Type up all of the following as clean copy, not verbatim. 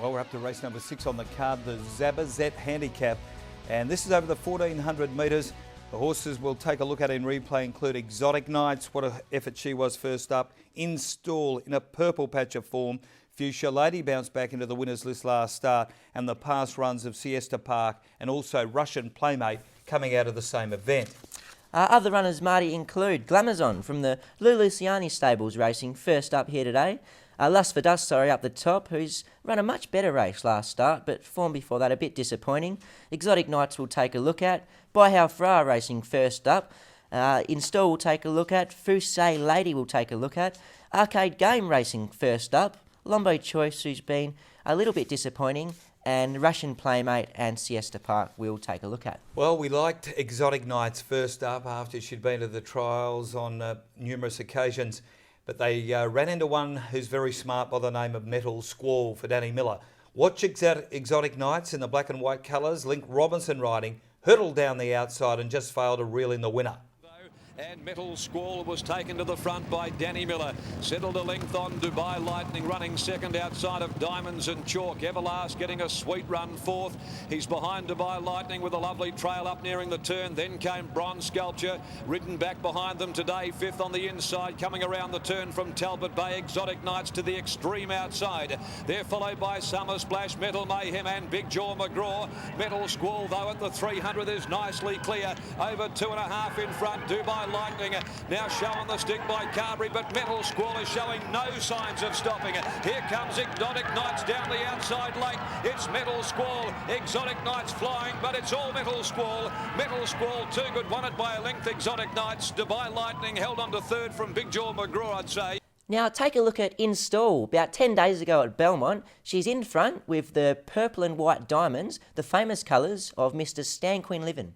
Well, we're up to race number 6 on the card, the Zabazet Handicap, and this is over the 1400 metres. The horses we'll take a look at in replay include Exotic Nights, what an effort she was first up, In Stall in a purple patch of form, Fuchsia Lady bounced back into the winners list last start, and the past runs of Siesta Park and also Russian Playmate coming out of the same event. Other runners, Marty, include Glamazon from the Lou Luciani stables racing first up here today. Lust for Dust, up the top, who's run a much better race last start, but form before that a bit disappointing. Exotic Nights we'll take a look at. By How Fra racing first up. Install we'll take a look at. Fusay Lady we'll take a look at. Arcade Game racing first up. Lombo Choice, who's been a little bit disappointing. And Russian Playmate and Siesta Park we'll take a look at. Well, we liked Exotic Nights first up after she'd been to the trials on numerous occasions. But they ran into one who's very smart by the name of Metal Squall for Danny Miller. Watch Exotic Nights in the black and white colours. Link Robinson riding, hurtled down the outside and just failed to reel in the winner. And Metal Squall was taken to the front by Danny Miller. Settled a length on Dubai Lightning, running second outside of Diamonds and Chalk. Everlast getting a sweet run fourth. He's behind Dubai Lightning with a lovely trail up nearing the turn. Then came Bronze Sculpture, ridden back behind them today. Fifth on the inside, coming around the turn from Talbot Bay. Exotic Nights to the extreme outside. They're followed by Summer Splash, Metal Mayhem and Big Jaw McGraw. Metal Squall, though, at the 300 is nicely clear. Over 2.5 in front. Dubai Lightning now showing the stick by Carberry, but Metal Squall is showing no signs of stopping. Here comes Exotic Nights down the outside late. It's Metal Squall. Exotic Nights flying, but it's all Metal Squall. Metal Squall too good, won it by a length. Exotic Nights. Dubai Lightning held on to third from Big Jaw McGraw, I'd say. Now take a look at Install. About 10 days ago at Belmont, she's in front with the purple and white diamonds, the famous colours of Mr. Stan Quinn Livin.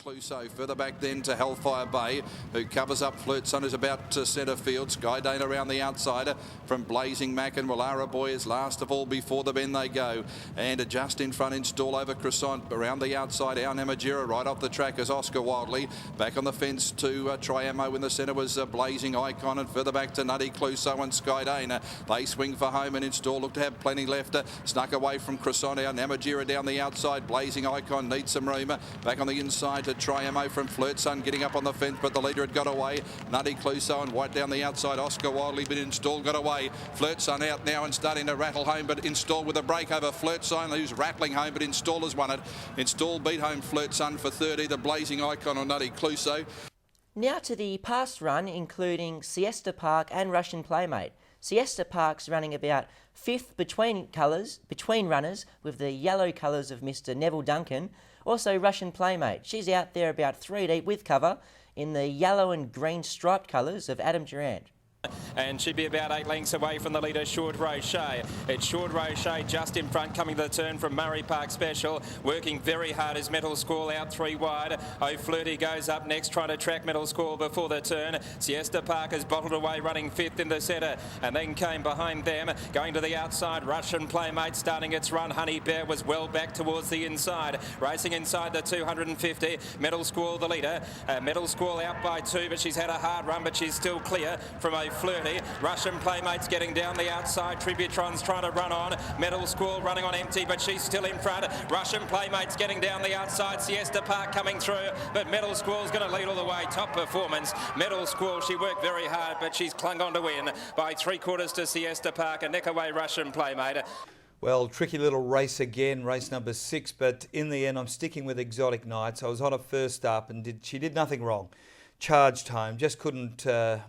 Cluso further back then to Hellfire Bay, who covers up Flirt Sun, is about to centre field. Skydane around the outside from Blazing Mac, and Wallara Boy is last of all before the bend they go. And just in front, Install over Croissant. Around the outside, our Namatjira right off the track is Oscar Wildly. Back on the fence to Triamo in the centre was Blazing Icon, and further back to Nutty Cluso and Skydane. They swing for home, and Install look to have plenty left. Snuck away from Croissant. Our Namatjira down the outside. Blazing Icon needs some room. Back on the inside to Triamo from Flirt Sun, getting up on the fence, but the leader had got away. Nutty Cluso and White down the outside. Oscar Wildly, but Install got away. Flirt Sun out now and starting to rattle home, but Install with a break over Flirt Sun, who's rattling home, but Install has won it. Install beat home Flirt Sun for third, either Blazing Icon or Nutty Cluso. Now to the past run, including Siesta Park and Russian Playmate. Siesta Park's running about fifth between runners with the yellow colours of Mr. Neville Duncan. Also Russian Playmate. She's out there about 3 deep with cover in the yellow and green striped colours of Adam Durant. And she'd be about 8 lengths away from the leader, Short Rocher. It's Short Rocher just in front, coming to the turn from Murray Park Special. Working very hard as Metal Squall out 3 wide. O'Flirty goes up next, trying to track Metal Squall before the turn. Siesta Park is bottled away, running 5th in the centre. And then came behind them, going to the outside, Russian Playmate starting its run. Honey Bear was well back towards the inside. Racing inside the 250. Metal Squall the leader. Metal Squall out by 2, but she's had a hard run, but she's still clear from O'Flirty. Russian Playmate's getting down the outside. Tributron's trying to run on. Metal Squall running on empty, but she's still in front. Russian Playmate's getting down the outside. Siesta Park coming through, but Metal Squall's going to lead all the way. Top performance. Metal Squall, she worked very hard, but she's clung on to win by 3/4 to Siesta Park. A neck away Russian Playmate. Well, tricky little race again, race number 6, but in the end I'm sticking with Exotic Nights. I was on her first up and she did nothing wrong. Charged home, just couldn't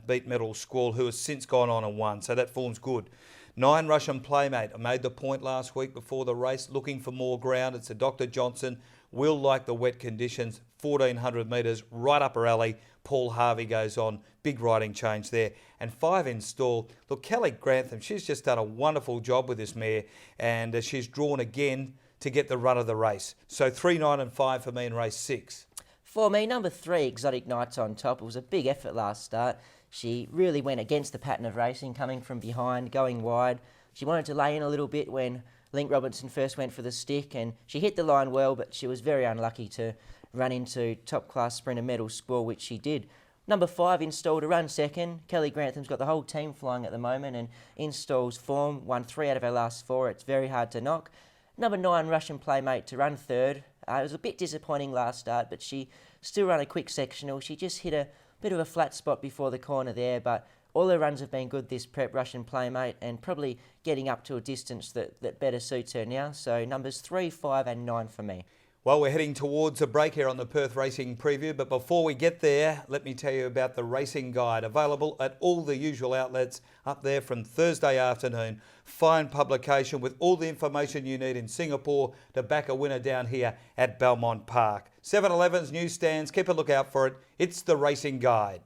beat Metal Squall, who has since gone on and won, so that form's good. 9 Russian Playmate. I made the point last week before the race, looking for more ground. It's a Dr. Johnson. Will like the wet conditions. 1400 metres, right up her alley. Paul Harvey goes on. Big riding change there. And 5 Install. Look, Kelly Grantham, she's just done a wonderful job with this mare, and she's drawn again to get the run of the race. So 3, 9 and 5 for me in race 6. For me, number 3, Exotic Nights on top. It was a big effort last start. She really went against the pattern of racing, coming from behind, going wide. She wanted to lay in a little bit when Link Robinson first went for the stick, and she hit the line well, but she was very unlucky to run into top-class sprinter Medal Squall, which she did. Number 5 installed to run second. Kelly Grantham's got the whole team flying at the moment and installs form. Won 3 out of her last 4. It's very hard to knock. Number 9 Russian Playmate to run third. It was a bit disappointing last start, but she still ran a quick sectional. She just hit a bit of a flat spot before the corner there, but all her runs have been good this prep, Russian Playmate, and probably getting up to a distance that better suits her now. So numbers 3, 5 and 9 for me. Well, we're heading towards a break here on the Perth Racing Preview, but before we get there, let me tell you about the Racing Guide, available at all the usual outlets up there from Thursday afternoon. Fine publication with all the information you need in Singapore to back a winner down here at Belmont Park. 7-Eleven's newsstands, keep a lookout for it. It's the Racing Guide.